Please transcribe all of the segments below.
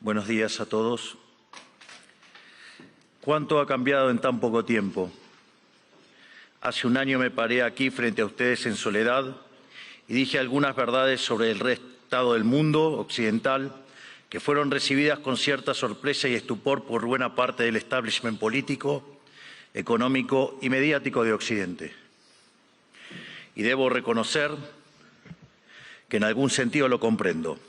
Buenos días a todos. ¿Cuánto ha cambiado en tan poco tiempo? Hace un año me paré aquí frente a ustedes en soledad y dije algunas verdades sobre el estado del mundo occidental que fueron recibidas con cierta sorpresa y estupor por buena parte del establishment político, económico y mediático de Occidente. Y debo reconocer que en algún sentido lo comprendo.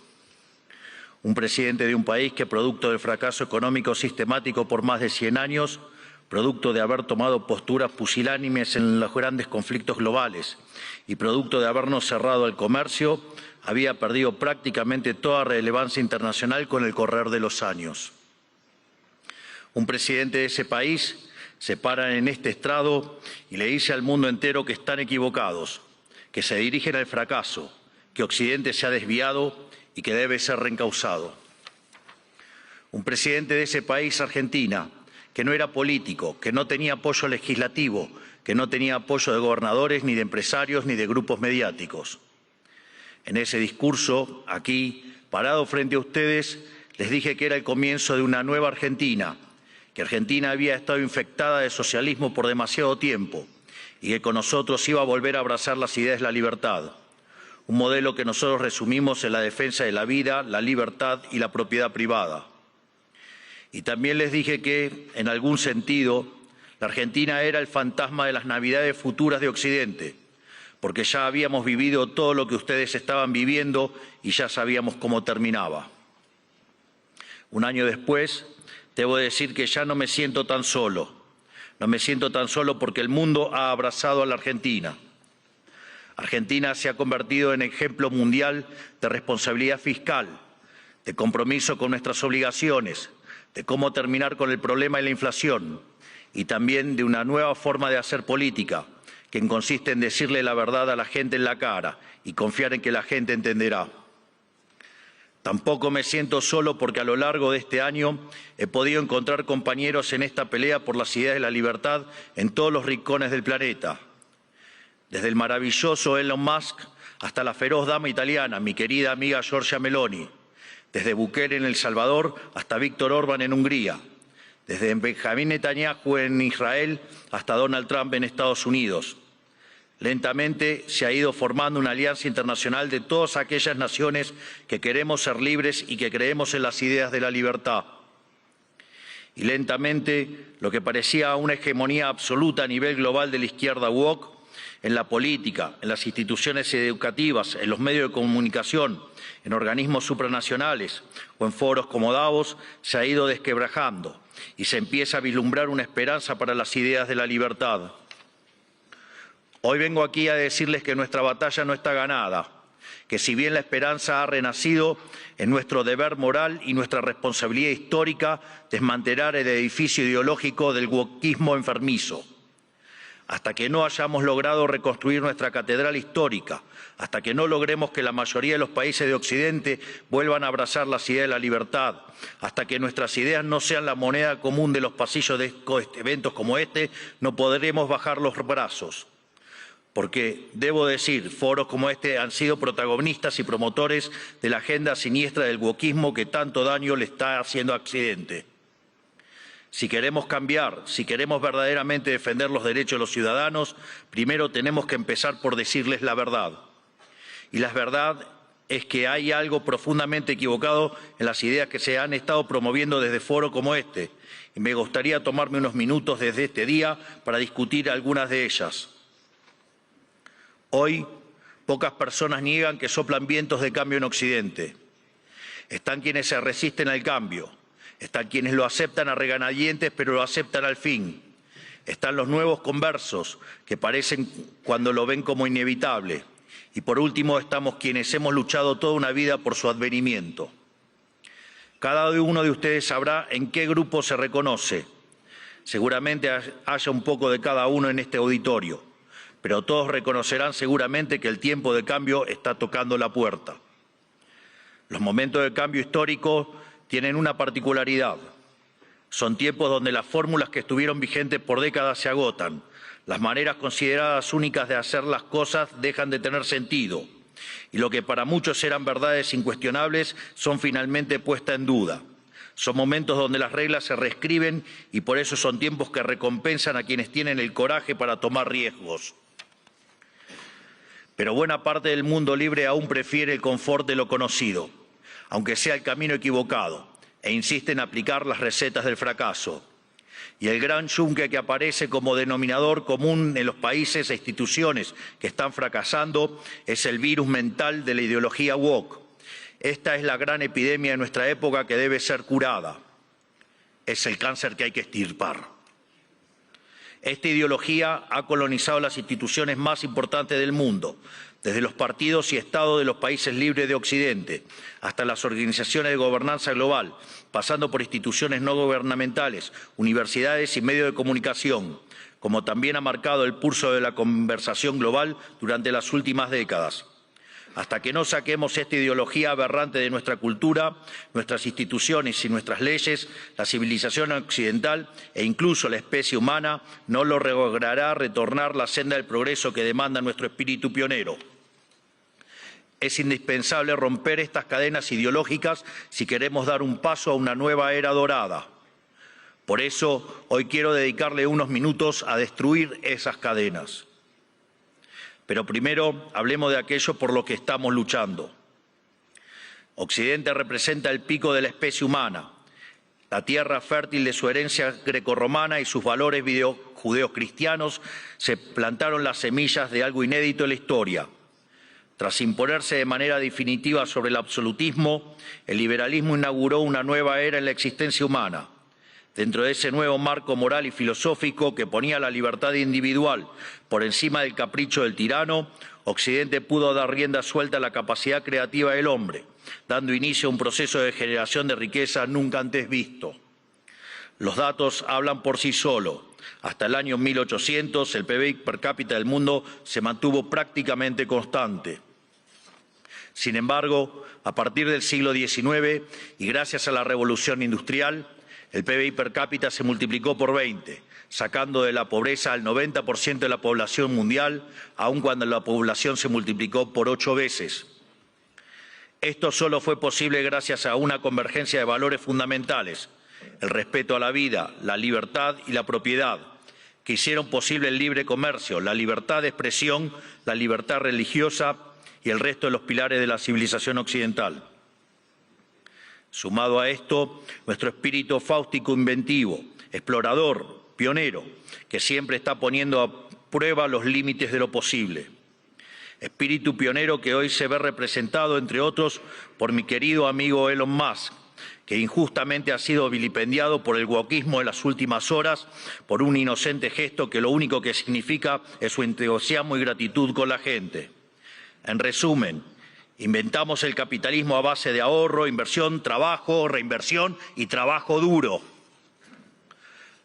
Un presidente de un país que, producto del fracaso económico sistemático por más de 100 años, producto de haber tomado posturas pusilánimes en los grandes conflictos globales y producto de habernos cerrado al comercio, había perdido prácticamente toda relevancia internacional con el correr de los años. Un presidente de ese país se para en este estrado y le dice al mundo entero que están equivocados, que se dirigen al fracaso, que Occidente se ha desviado y que debe ser reencauzado. Un presidente de ese país, Argentina, que no era político, que no tenía apoyo legislativo, que no tenía apoyo de gobernadores, ni de empresarios, ni de grupos mediáticos. En ese discurso, aquí, parado frente a ustedes, les dije que era el comienzo de una nueva Argentina, que Argentina había estado infectada de socialismo por demasiado tiempo y que con nosotros iba a volver a abrazar las ideas de la libertad. Un modelo que nosotros resumimos en la defensa de la vida, la libertad y la propiedad privada. Y también les dije que, en algún sentido, la Argentina era el fantasma de las Navidades futuras de Occidente, porque ya habíamos vivido todo lo que ustedes estaban viviendo y ya sabíamos cómo terminaba. Un año después, debo decir que ya no me siento tan solo. No me siento tan solo porque el mundo ha abrazado a la Argentina. Argentina se ha convertido en ejemplo mundial de responsabilidad fiscal, de compromiso con nuestras obligaciones, de cómo terminar con el problema de la inflación y también de una nueva forma de hacer política, que consiste en decirle la verdad a la gente en la cara y confiar en que la gente entenderá. Tampoco me siento solo porque a lo largo de este año he podido encontrar compañeros en esta pelea por las ideas de la libertad en todos los rincones del planeta. Desde el maravilloso Elon Musk hasta la feroz dama italiana, mi querida amiga Giorgia Meloni. Desde Bukele en El Salvador hasta Víctor Orbán en Hungría. Desde Benjamín Netanyahu en Israel hasta Donald Trump en Estados Unidos. Lentamente se ha ido formando una alianza internacional de todas aquellas naciones que queremos ser libres y que creemos en las ideas de la libertad. Y lentamente lo que parecía una hegemonía absoluta a nivel global de la izquierda woke, en la política, en las instituciones educativas, en los medios de comunicación, en organismos supranacionales o en foros como Davos, se ha ido desquebrajando y se empieza a vislumbrar una esperanza para las ideas de la libertad. Hoy vengo aquí a decirles que nuestra batalla no está ganada, que si bien la esperanza ha renacido, es nuestro deber moral y nuestra responsabilidad histórica desmantelar el edificio ideológico del wokismo enfermizo. Hasta que no hayamos logrado reconstruir nuestra catedral histórica, hasta que no logremos que la mayoría de los países de Occidente vuelvan a abrazar las ideas de la libertad, hasta que nuestras ideas no sean la moneda común de los pasillos de eventos como este, no podremos bajar los brazos. Porque, debo decir, foros como este han sido protagonistas y promotores de la agenda siniestra del wokismo que tanto daño le está haciendo a Occidente. Si queremos cambiar, si queremos verdaderamente defender los derechos de los ciudadanos, primero tenemos que empezar por decirles la verdad. Y la verdad es que hay algo profundamente equivocado en las ideas que se han estado promoviendo desde foros como este. Y me gustaría tomarme unos minutos desde este día para discutir algunas de ellas. Hoy, pocas personas niegan que soplan vientos de cambio en Occidente. Están quienes se resisten al cambio. Están quienes lo aceptan a regañadientes, pero lo aceptan al fin. Están los nuevos conversos, que parecen cuando lo ven como inevitable. Y por último estamos quienes hemos luchado toda una vida por su advenimiento. Cada uno de ustedes sabrá en qué grupo se reconoce. Seguramente haya un poco de cada uno en este auditorio, pero todos reconocerán seguramente que el tiempo de cambio está tocando la puerta. Los momentos de cambio histórico tienen una particularidad. Son tiempos donde las fórmulas que estuvieron vigentes por décadas se agotan. Las maneras consideradas únicas de hacer las cosas dejan de tener sentido. Y lo que para muchos eran verdades incuestionables son finalmente puestas en duda. Son momentos donde las reglas se reescriben y por eso son tiempos que recompensan a quienes tienen el coraje para tomar riesgos. Pero buena parte del mundo libre aún prefiere el confort de lo conocido, aunque sea el camino equivocado, e insiste en aplicar las recetas del fracaso. Y el gran yunque que aparece como denominador común en los países e instituciones que están fracasando es el virus mental de la ideología woke. Esta es la gran epidemia de nuestra época que debe ser curada. Es el cáncer que hay que extirpar. Esta ideología ha colonizado las instituciones más importantes del mundo, desde los partidos y estados de los países libres de Occidente, hasta las organizaciones de gobernanza global, pasando por instituciones no gubernamentales, universidades y medios de comunicación, como también ha marcado el pulso de la conversación global durante las últimas décadas. Hasta que no saquemos esta ideología aberrante de nuestra cultura, nuestras instituciones y nuestras leyes, la civilización occidental e incluso la especie humana no logrará retornar la senda del progreso que demanda nuestro espíritu pionero. Es indispensable romper estas cadenas ideológicas si queremos dar un paso a una nueva era dorada. Por eso, hoy quiero dedicarle unos minutos a destruir esas cadenas. Pero primero hablemos de aquello por lo que estamos luchando. Occidente representa el pico de la especie humana, la tierra fértil de su herencia grecorromana y sus valores judeocristianos se plantaron las semillas de algo inédito en la historia. Tras imponerse de manera definitiva sobre el absolutismo, el liberalismo inauguró una nueva era en la existencia humana. Dentro de ese nuevo marco moral y filosófico que ponía la libertad individual por encima del capricho del tirano, Occidente pudo dar rienda suelta a la capacidad creativa del hombre, dando inicio a un proceso de generación de riqueza nunca antes visto. Los datos hablan por sí solos. Hasta el año 1800, el PBI per cápita del mundo se mantuvo prácticamente constante. Sin embargo, a partir del siglo XIX y gracias a la revolución industrial, el PBI per cápita se multiplicó por 20, sacando de la pobreza al 90% de la población mundial, aun cuando la población se multiplicó por 8 veces. Esto solo fue posible gracias a una convergencia de valores fundamentales, el respeto a la vida, la libertad y la propiedad, que hicieron posible el libre comercio, la libertad de expresión, la libertad religiosa y el resto de los pilares de la civilización occidental. Sumado a esto, nuestro espíritu fáustico inventivo, explorador, pionero, que siempre está poniendo a prueba los límites de lo posible. Espíritu pionero que hoy se ve representado, entre otros, por mi querido amigo Elon Musk, que injustamente ha sido vilipendiado por el wokismo en las últimas horas por un inocente gesto que lo único que significa es su entusiasmo y gratitud con la gente. En resumen, inventamos el capitalismo a base de ahorro, inversión, trabajo, reinversión y trabajo duro.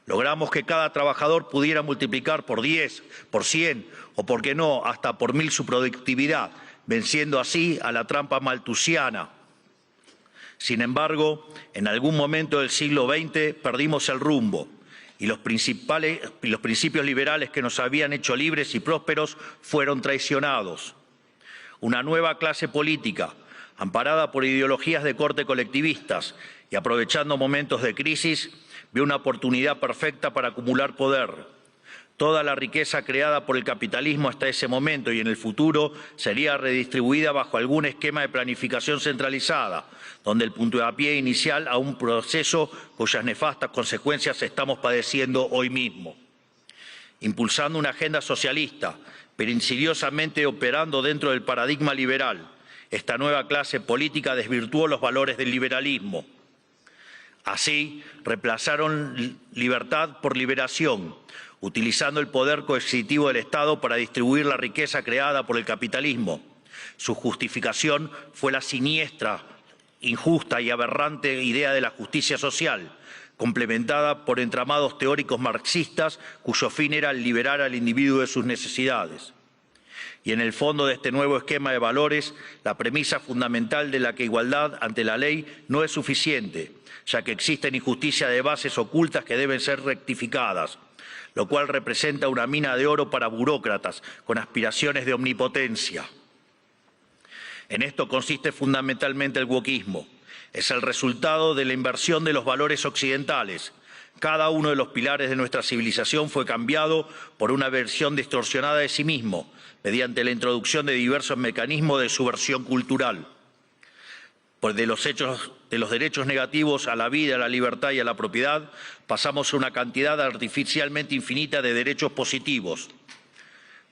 Logramos que cada trabajador pudiera multiplicar por 10, por 100 o, por qué no, hasta por 1000 su productividad, venciendo así a la trampa malthusiana. Sin embargo, en algún momento del siglo XX perdimos el rumbo y los principios liberales que nos habían hecho libres y prósperos fueron traicionados. Una nueva clase política, amparada por ideologías de corte colectivistas y aprovechando momentos de crisis, vio una oportunidad perfecta para acumular poder. Toda la riqueza creada por el capitalismo hasta ese momento y en el futuro sería redistribuida bajo algún esquema de planificación centralizada, donde el puntapié inicial a un proceso cuyas nefastas consecuencias estamos padeciendo hoy mismo. Impulsando una agenda socialista, pero insidiosamente operando dentro del paradigma liberal, esta nueva clase política desvirtuó los valores del liberalismo. Así, reemplazaron libertad por liberación, utilizando el poder coercitivo del Estado para distribuir la riqueza creada por el capitalismo. Su justificación fue la siniestra, injusta y aberrante idea de la justicia social, complementada por entramados teóricos marxistas cuyo fin era liberar al individuo de sus necesidades. Y en el fondo de este nuevo esquema de valores, la premisa fundamental de la que igualdad ante la ley no es suficiente, ya que existen injusticias de bases ocultas que deben ser rectificadas, lo cual representa una mina de oro para burócratas con aspiraciones de omnipotencia. En esto consiste fundamentalmente el wokismo, Es el resultado de la inversión de los valores occidentales. Cada uno de los pilares de nuestra civilización fue cambiado por una versión distorsionada de sí mismo, mediante la introducción de diversos mecanismos de subversión cultural. Pues de los derechos negativos a la vida, a la libertad y a la propiedad, pasamos a una cantidad artificialmente infinita de derechos positivos.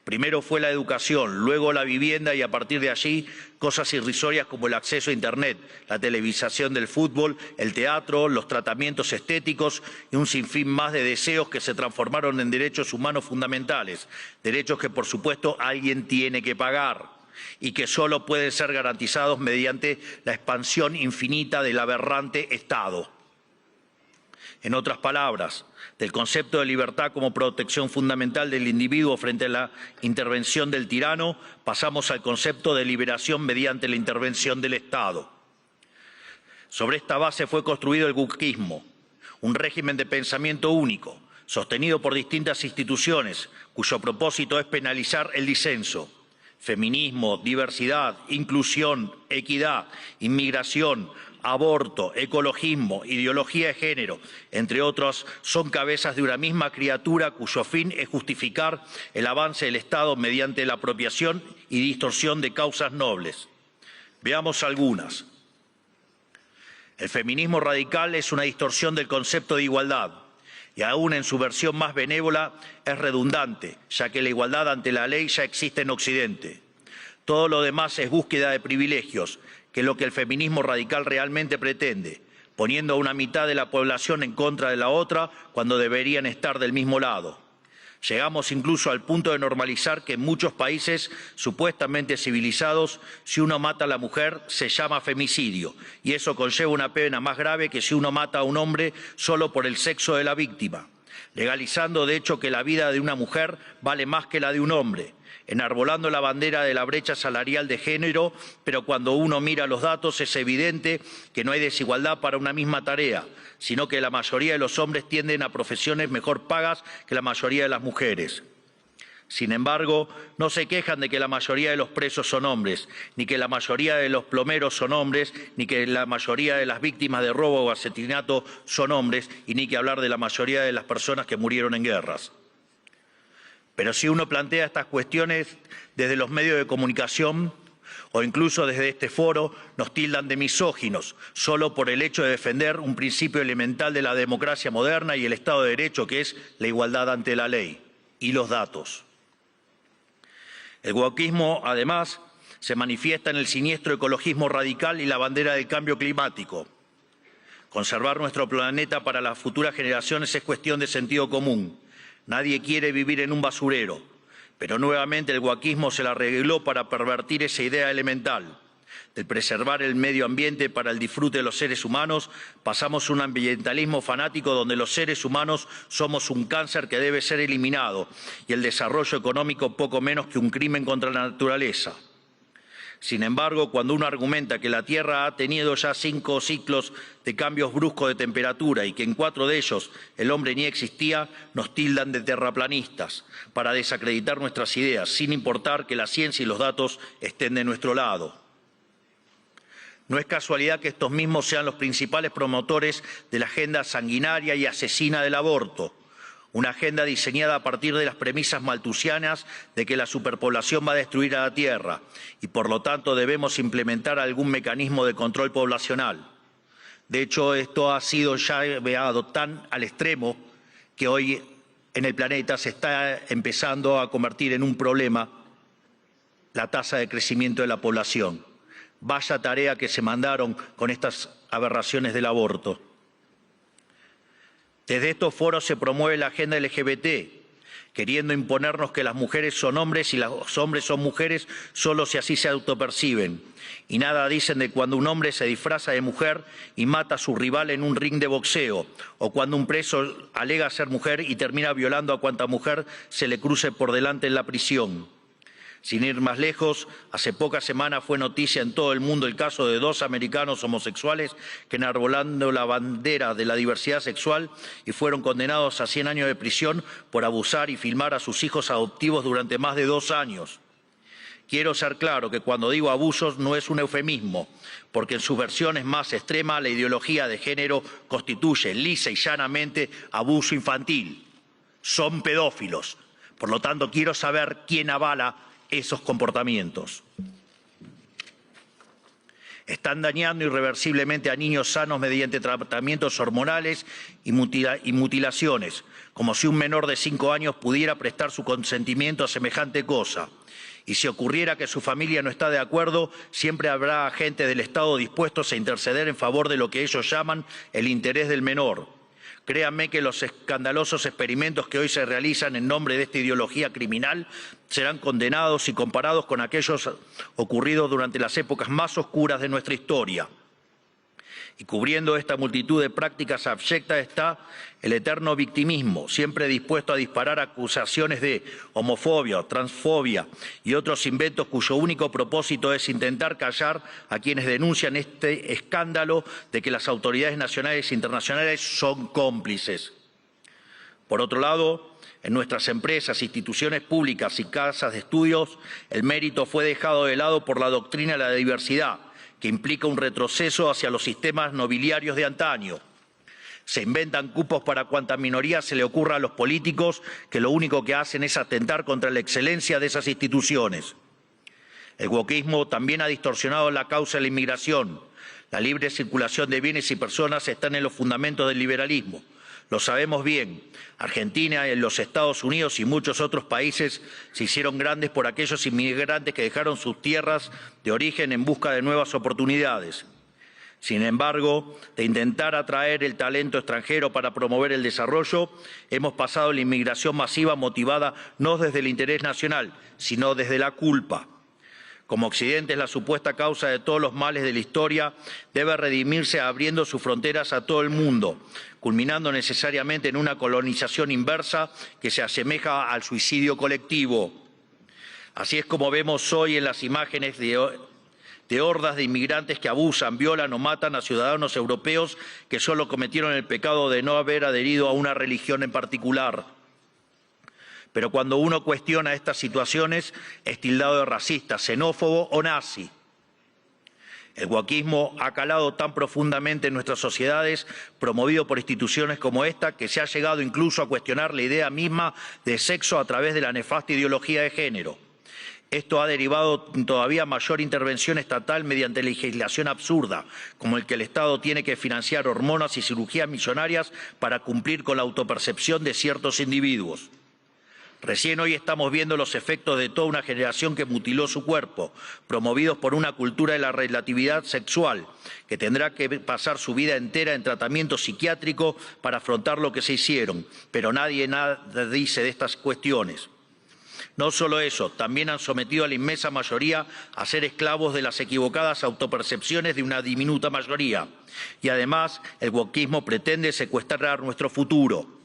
Primero fue la educación, luego la vivienda y a partir de allí cosas irrisorias como el acceso a Internet, la televisación del fútbol, el teatro, los tratamientos estéticos y un sinfín más de deseos que se transformaron en derechos humanos fundamentales, derechos que por supuesto alguien tiene que pagar y que solo pueden ser garantizados mediante la expansión infinita del aberrante Estado. En otras palabras, del concepto de libertad como protección fundamental del individuo frente a la intervención del tirano, pasamos al concepto de liberación mediante la intervención del Estado. Sobre esta base fue construido el wokismo, un régimen de pensamiento único, sostenido por distintas instituciones, cuyo propósito es penalizar el disenso. Feminismo, diversidad, inclusión, equidad, inmigración, aborto, ecologismo, ideología de género, entre otros, son cabezas de una misma criatura cuyo fin es justificar el avance del Estado mediante la apropiación y distorsión de causas nobles. Veamos algunas. El feminismo radical es una distorsión del concepto de igualdad y aún en su versión más benévola es redundante, ya que la igualdad ante la ley ya existe en Occidente. Todo lo demás es búsqueda de privilegios, que es lo que el feminismo radical realmente pretende, poniendo a una mitad de la población en contra de la otra cuando deberían estar del mismo lado. Llegamos incluso al punto de normalizar que en muchos países supuestamente civilizados, si uno mata a la mujer se llama femicidio, y eso conlleva una pena más grave que si uno mata a un hombre solo por el sexo de la víctima, legalizando de hecho que la vida de una mujer vale más que la de un hombre, enarbolando la bandera de la brecha salarial de género, pero cuando uno mira los datos es evidente que no hay desigualdad para una misma tarea, sino que la mayoría de los hombres tienden a profesiones mejor pagas que la mayoría de las mujeres. Sin embargo, no se quejan de que la mayoría de los presos son hombres, ni que la mayoría de los plomeros son hombres, ni que la mayoría de las víctimas de robo o asesinato son hombres, y ni que hablar de la mayoría de las personas que murieron en guerras. Pero si uno plantea estas cuestiones desde los medios de comunicación o incluso desde este foro, nos tildan de misóginos, solo por el hecho de defender un principio elemental de la democracia moderna y el Estado de Derecho, que es la igualdad ante la ley y los datos. El wokismo, además, se manifiesta en el siniestro ecologismo radical y la bandera del cambio climático. Conservar nuestro planeta para las futuras generaciones es cuestión de sentido común. Nadie quiere vivir en un basurero, pero nuevamente el wokismo se la arregló para pervertir esa idea elemental. De preservar el medio ambiente para el disfrute de los seres humanos, pasamos a un ambientalismo fanático donde los seres humanos somos un cáncer que debe ser eliminado y el desarrollo económico poco menos que un crimen contra la naturaleza. Sin embargo, cuando uno argumenta que la Tierra ha tenido ya 5 ciclos de cambios bruscos de temperatura y que en 4 de ellos el hombre ni existía, nos tildan de terraplanistas para desacreditar nuestras ideas, sin importar que la ciencia y los datos estén de nuestro lado. No es casualidad que estos mismos sean los principales promotores de la agenda sanguinaria y asesina del aborto. Una agenda diseñada a partir de las premisas malthusianas de que la superpoblación va a destruir a la Tierra y, por lo tanto, debemos implementar algún mecanismo de control poblacional. De hecho, esto ha sido ya llevado tan al extremo que hoy en el planeta se está empezando a convertir en un problema la tasa de crecimiento de la población. Vaya tarea que se mandaron con estas aberraciones del aborto. Desde estos foros se promueve la agenda LGBT, queriendo imponernos que las mujeres son hombres y los hombres son mujeres solo si así se autoperciben. Y nada dicen de cuando un hombre se disfraza de mujer y mata a su rival en un ring de boxeo, o cuando un preso alega ser mujer y termina violando a cuanta mujer se le cruce por delante en la prisión. Sin ir más lejos, hace pocas semanas fue noticia en todo el mundo el caso de 2 americanos homosexuales que enarbolando la bandera de la diversidad sexual y fueron condenados a 100 años de prisión por abusar y filmar a sus hijos adoptivos durante más de 2 años. Quiero ser claro que cuando digo abusos no es un eufemismo, porque en sus versiones más extremas la ideología de género constituye lisa y llanamente abuso infantil. Son pedófilos. Por lo tanto, quiero saber quién avala esos comportamientos. Están dañando irreversiblemente a niños sanos mediante tratamientos hormonales y mutilaciones, como si un menor de 5 años pudiera prestar su consentimiento a semejante cosa. Y si ocurriera que su familia no está de acuerdo, siempre habrá agentes del Estado dispuestos a interceder en favor de lo que ellos llaman el interés del menor. Créanme que los escandalosos experimentos que hoy se realizan en nombre de esta ideología criminal serán condenados y comparados con aquellos ocurridos durante las épocas más oscuras de nuestra historia. Y cubriendo esta multitud de prácticas abyectas está el eterno victimismo, siempre dispuesto a disparar acusaciones de homofobia, transfobia y otros inventos cuyo único propósito es intentar callar a quienes denuncian este escándalo de que las autoridades nacionales e internacionales son cómplices. Por otro lado, en nuestras empresas, instituciones públicas y casas de estudios, el mérito fue dejado de lado por la doctrina de la diversidad, que implica un retroceso hacia los sistemas nobiliarios de antaño. Se inventan cupos para cuanta minoría se le ocurra a los políticos, que lo único que hacen es atentar contra la excelencia de esas instituciones. El wokismo también ha distorsionado la causa de la inmigración. La libre circulación de bienes y personas están en los fundamentos del liberalismo. Lo sabemos bien. Argentina, los Estados Unidos y muchos otros países se hicieron grandes por aquellos inmigrantes que dejaron sus tierras de origen en busca de nuevas oportunidades. Sin embargo, de intentar atraer el talento extranjero para promover el desarrollo, hemos pasado a la inmigración masiva motivada no desde el interés nacional, sino desde la culpa. Como Occidente es la supuesta causa de todos los males de la historia, debe redimirse abriendo sus fronteras a todo el mundo, culminando necesariamente en una colonización inversa que se asemeja al suicidio colectivo. Así es como vemos hoy en las imágenes de hordas de inmigrantes que abusan, violan o matan a ciudadanos europeos que solo cometieron el pecado de no haber adherido a una religión en particular. Pero cuando uno cuestiona estas situaciones, es tildado de racista, xenófobo o nazi. El wokismo ha calado tan profundamente en nuestras sociedades, promovido por instituciones como esta, que se ha llegado incluso a cuestionar la idea misma de sexo a través de la nefasta ideología de género. Esto ha derivado en todavía mayor intervención estatal mediante legislación absurda, como el que el Estado tiene que financiar hormonas y cirugías millonarias para cumplir con la autopercepción de ciertos individuos. Recién hoy estamos viendo los efectos de toda una generación que mutiló su cuerpo, promovidos por una cultura de la relatividad sexual, que tendrá que pasar su vida entera en tratamiento psiquiátrico para afrontar lo que se hicieron, pero nadie nada dice de estas cuestiones. No solo eso, también han sometido a la inmensa mayoría a ser esclavos de las equivocadas autopercepciones de una diminuta mayoría. Y además, el wokismo pretende secuestrar nuestro futuro,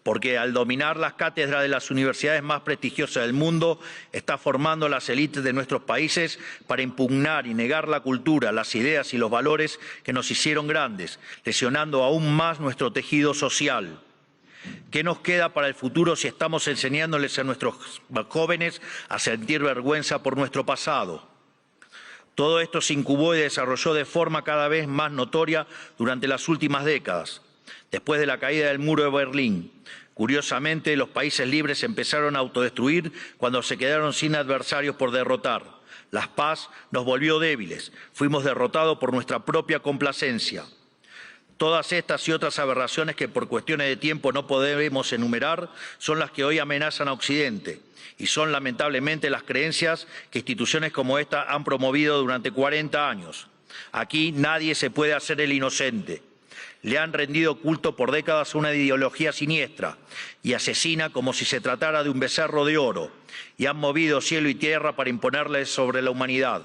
porque al dominar las cátedras de las universidades más prestigiosas del mundo, está formando las élites de nuestros países para impugnar y negar la cultura, las ideas y los valores que nos hicieron grandes, lesionando aún más nuestro tejido social. ¿Qué nos queda para el futuro si estamos enseñándoles a nuestros jóvenes a sentir vergüenza por nuestro pasado? Todo esto se incubó y desarrolló de forma cada vez más notoria durante las últimas décadas. Después de la caída del muro de Berlín, curiosamente, los países libres empezaron a autodestruir cuando se quedaron sin adversarios por derrotar. La paz nos volvió débiles, fuimos derrotados por nuestra propia complacencia. Todas estas y otras aberraciones que por cuestiones de tiempo no podemos enumerar son las que hoy amenazan a Occidente y son lamentablemente las creencias que instituciones como esta han promovido durante 40 años. Aquí nadie se puede hacer el inocente. Le han rendido culto por décadas a una ideología siniestra y asesina como si se tratara de un becerro de oro, y han movido cielo y tierra para imponerle sobre la humanidad.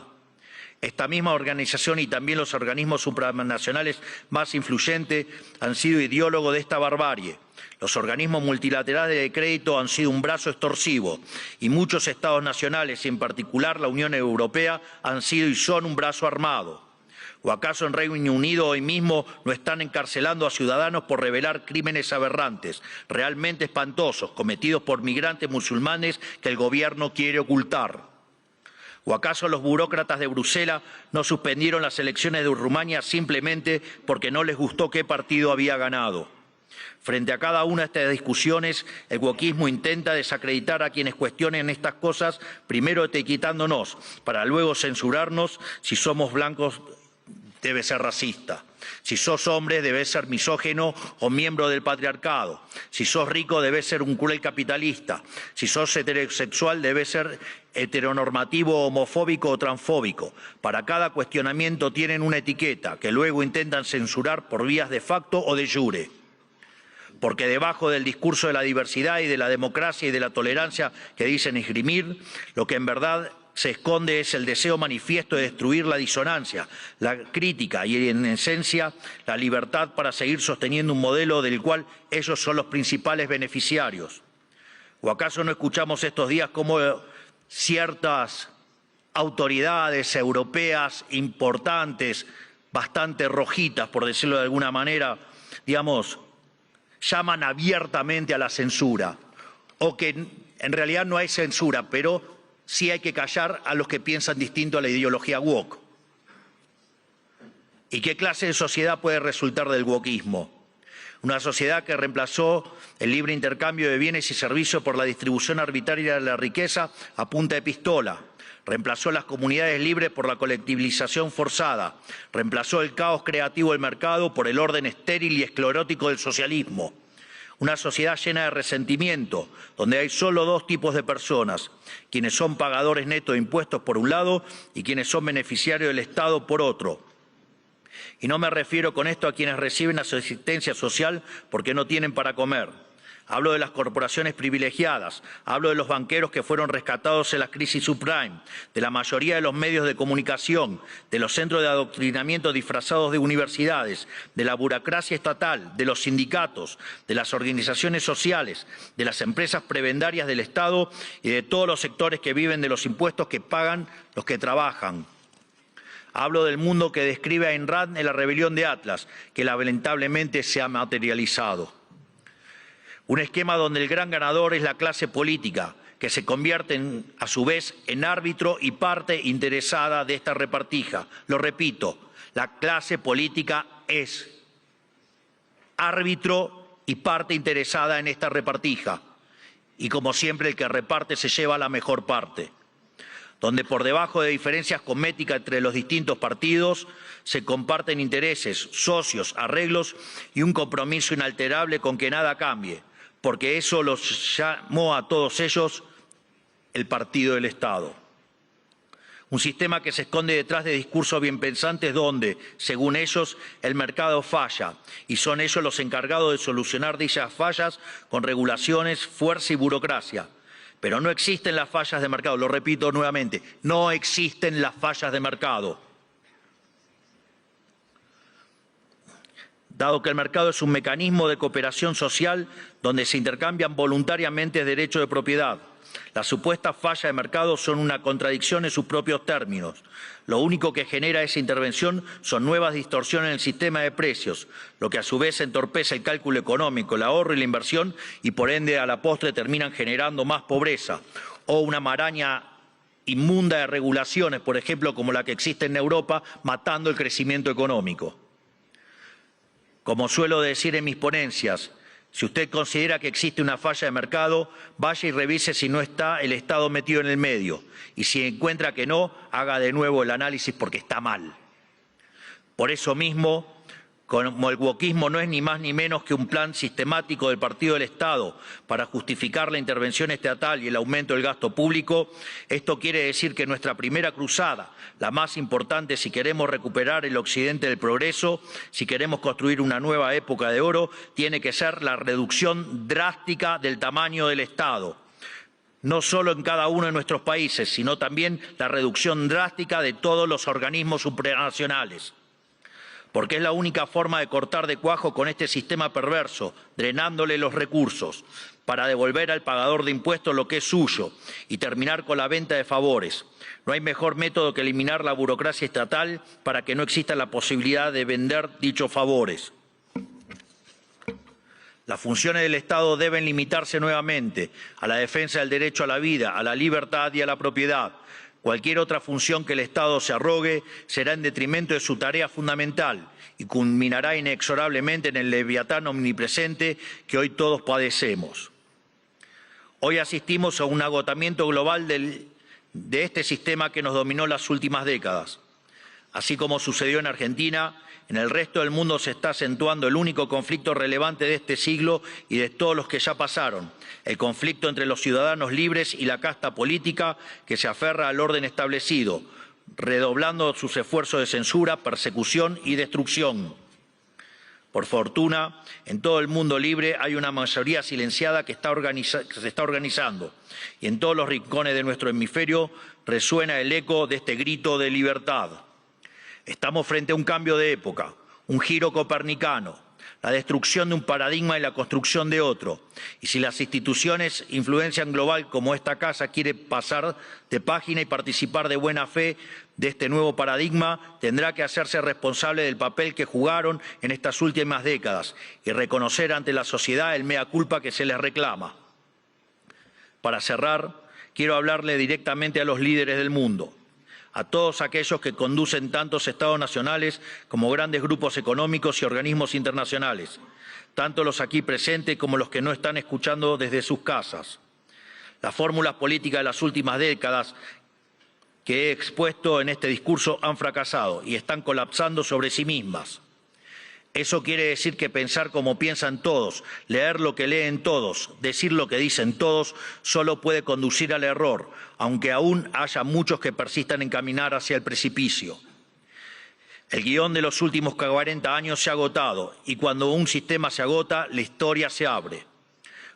Esta misma organización y también los organismos supranacionales más influyentes han sido ideólogos de esta barbarie. Los organismos multilaterales de crédito han sido un brazo extorsivo y muchos estados nacionales, y en particular la Unión Europea, han sido y son un brazo armado. ¿O acaso en Reino Unido hoy mismo no están encarcelando a ciudadanos por revelar crímenes aberrantes, realmente espantosos, cometidos por migrantes musulmanes que el gobierno quiere ocultar? ¿O acaso los burócratas de Bruselas no suspendieron las elecciones de Rumania simplemente porque no les gustó qué partido había ganado? Frente a cada una de estas discusiones, el wokismo intenta desacreditar a quienes cuestionen estas cosas, primero etiquetándonos, para luego censurarnos. Si somos blancos, debe ser racista. Si sos hombre, debes ser misógino o miembro del patriarcado. Si sos rico, debes ser un cruel capitalista. Si sos heterosexual, debes ser heteronormativo, homofóbico o transfóbico. Para cada cuestionamiento tienen una etiqueta que luego intentan censurar por vías de facto o de jure. Porque debajo del discurso de la diversidad y de la democracia y de la tolerancia que dicen esgrimir, lo que en verdad se esconde es el deseo manifiesto de destruir la disonancia, la crítica y, en esencia, la libertad para seguir sosteniendo un modelo del cual ellos son los principales beneficiarios. ¿O acaso no escuchamos estos días cómo ciertas autoridades europeas importantes, bastante rojitas, por decirlo de alguna manera, llaman abiertamente a la censura? O que en realidad no hay censura, pero sí hay que callar a los que piensan distinto a la ideología woke. ¿Y qué clase de sociedad puede resultar del wokismo? Una sociedad que reemplazó el libre intercambio de bienes y servicios por la distribución arbitraria de la riqueza a punta de pistola. Reemplazó las comunidades libres por la colectivización forzada. Reemplazó el caos creativo del mercado por el orden estéril y esclerótico del socialismo. Una sociedad llena de resentimiento, donde hay solo dos tipos de personas: quienes son pagadores netos de impuestos por un lado y quienes son beneficiarios del Estado por otro. Y no me refiero con esto a quienes reciben asistencia social porque no tienen para comer. Hablo de las corporaciones privilegiadas, hablo de los banqueros que fueron rescatados en la crisis subprime, de la mayoría de los medios de comunicación, de los centros de adoctrinamiento disfrazados de universidades, de la burocracia estatal, de los sindicatos, de las organizaciones sociales, de las empresas prebendarias del Estado y de todos los sectores que viven de los impuestos que pagan los que trabajan. Hablo del mundo que describe Ayn Rand en La rebelión de Atlas, que lamentablemente se ha materializado. Un esquema donde el gran ganador es la clase política, que se convierte a su vez en árbitro y parte interesada de esta repartija. Lo repito, la clase política es árbitro y parte interesada en esta repartija. Y como siempre, el que reparte se lleva la mejor parte. Donde por debajo de diferencias cosméticas entre los distintos partidos se comparten intereses, socios, arreglos y un compromiso inalterable con que nada cambie, porque eso los llamó a todos ellos el partido del Estado. Un sistema que se esconde detrás de discursos bien pensantes donde, según ellos, el mercado falla y son ellos los encargados de solucionar dichas fallas con regulaciones, fuerza y burocracia. Pero no existen las fallas de mercado, lo repito nuevamente, no existen las fallas de mercado. Dado que el mercado es un mecanismo de cooperación social donde se intercambian voluntariamente derechos de propiedad. Las supuestas fallas de mercado son una contradicción en sus propios términos. Lo único que genera esa intervención son nuevas distorsiones en el sistema de precios, lo que a su vez entorpece el cálculo económico, el ahorro y la inversión y por ende a la postre terminan generando más pobreza o una maraña inmunda de regulaciones, por ejemplo como la que existe en Europa, matando el crecimiento económico. Como suelo decir en mis ponencias, si usted considera que existe una falla de mercado, vaya y revise si no está el Estado metido en el medio. Y si encuentra que no, haga de nuevo el análisis porque está mal. Por eso mismo, como el wokismo no es ni más ni menos que un plan sistemático del Partido del Estado para justificar la intervención estatal y el aumento del gasto público, esto quiere decir que nuestra primera cruzada, la más importante si queremos recuperar el occidente del progreso, si queremos construir una nueva época de oro, tiene que ser la reducción drástica del tamaño del Estado. No solo en cada uno de nuestros países, sino también la reducción drástica de todos los organismos supranacionales. Porque es la única forma de cortar de cuajo con este sistema perverso, drenándole los recursos. para devolver al pagador de impuestos lo que es suyo y terminar con la venta de favores. No hay mejor método que eliminar la burocracia estatal para que no exista la posibilidad de vender dichos favores. Las funciones del Estado deben limitarse nuevamente a la defensa del derecho a la vida, a la libertad y a la propiedad. Cualquier otra función que el Estado se arrogue será en detrimento de su tarea fundamental y culminará inexorablemente en el leviatán omnipresente que hoy todos padecemos. Hoy asistimos a un agotamiento global de este sistema que nos dominó las últimas décadas. Así como sucedió en Argentina, en el resto del mundo se está acentuando el único conflicto relevante de este siglo y de todos los que ya pasaron, el conflicto entre los ciudadanos libres y la casta política que se aferra al orden establecido, redoblando sus esfuerzos de censura, persecución y destrucción. Por fortuna, en todo el mundo libre hay una mayoría silenciada que se está organizando y en todos los rincones de nuestro hemisferio resuena el eco de este grito de libertad. Estamos frente a un cambio de época, un giro copernicano, la destrucción de un paradigma y la construcción de otro. Y si las instituciones influencian global como esta casa quiere pasar de página y participar de buena fe de este nuevo paradigma, tendrá que hacerse responsable del papel que jugaron en estas últimas décadas y reconocer ante la sociedad el mea culpa que se les reclama. Para cerrar, quiero hablarle directamente a los líderes del mundo, a todos aquellos que conducen tantos estados nacionales como grandes grupos económicos y organismos internacionales, tanto los aquí presentes como los que no están escuchando desde sus casas. Las fórmulas políticas de las últimas décadas que he expuesto en este discurso han fracasado y están colapsando sobre sí mismas. Eso quiere decir que pensar como piensan todos, leer lo que leen todos, decir lo que dicen todos, solo puede conducir al error, aunque aún haya muchos que persistan en caminar hacia el precipicio. El guión de los últimos 40 años se ha agotado y cuando un sistema se agota, la historia se abre.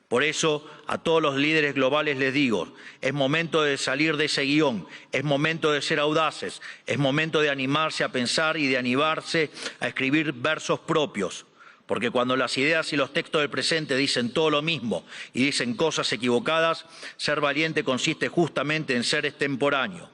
Por eso, a todos los líderes globales les digo, es momento de salir de ese guión, es momento de ser audaces, es momento de animarse a pensar y de animarse a escribir versos propios. Porque cuando las ideas y los textos del presente dicen todo lo mismo y dicen cosas equivocadas, ser valiente consiste justamente en ser extemporáneo.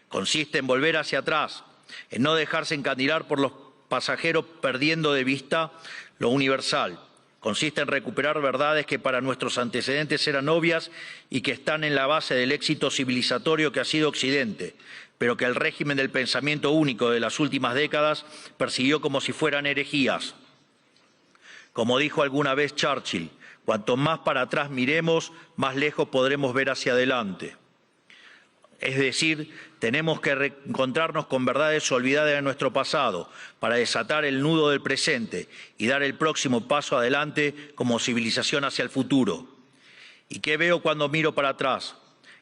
Consiste en volver hacia atrás, en no dejarse encandilar por los pasajeros perdiendo de vista lo universal. Consiste en recuperar verdades que para nuestros antecedentes eran obvias y que están en la base del éxito civilizatorio que ha sido Occidente, pero que el régimen del pensamiento único de las últimas décadas persiguió como si fueran herejías. Como dijo alguna vez Churchill, cuanto más para atrás miremos, más lejos podremos ver hacia adelante. Es decir, tenemos que reencontrarnos con verdades olvidadas de nuestro pasado para desatar el nudo del presente y dar el próximo paso adelante como civilización hacia el futuro. ¿Y qué veo cuando miro para atrás?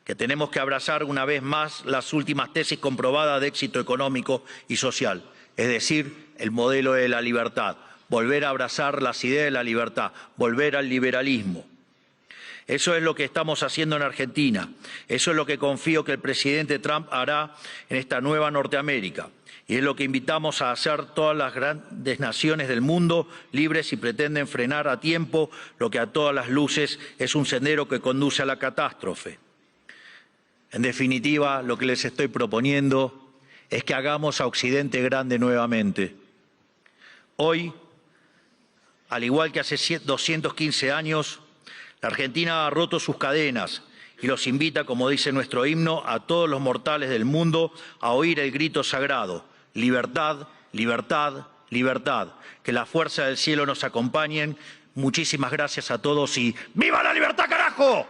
Que tenemos que abrazar una vez más las últimas tesis comprobadas de éxito económico y social, es decir, el modelo de la libertad, volver a abrazar las ideas de la libertad, volver al liberalismo. Eso es lo que estamos haciendo en Argentina. Eso es lo que confío que el presidente Trump hará en esta nueva Norteamérica. Y es lo que invitamos a hacer todas las grandes naciones del mundo, libres si pretenden frenar a tiempo lo que a todas las luces es un sendero que conduce a la catástrofe. En definitiva, lo que les estoy proponiendo es que hagamos a Occidente grande nuevamente. Hoy, al igual que hace 215 años, la Argentina ha roto sus cadenas y los invita, como dice nuestro himno, a todos los mortales del mundo a oír el grito sagrado: libertad, libertad, libertad. Que la fuerza del cielo nos acompañen. Muchísimas gracias a todos y ¡viva la libertad, carajo!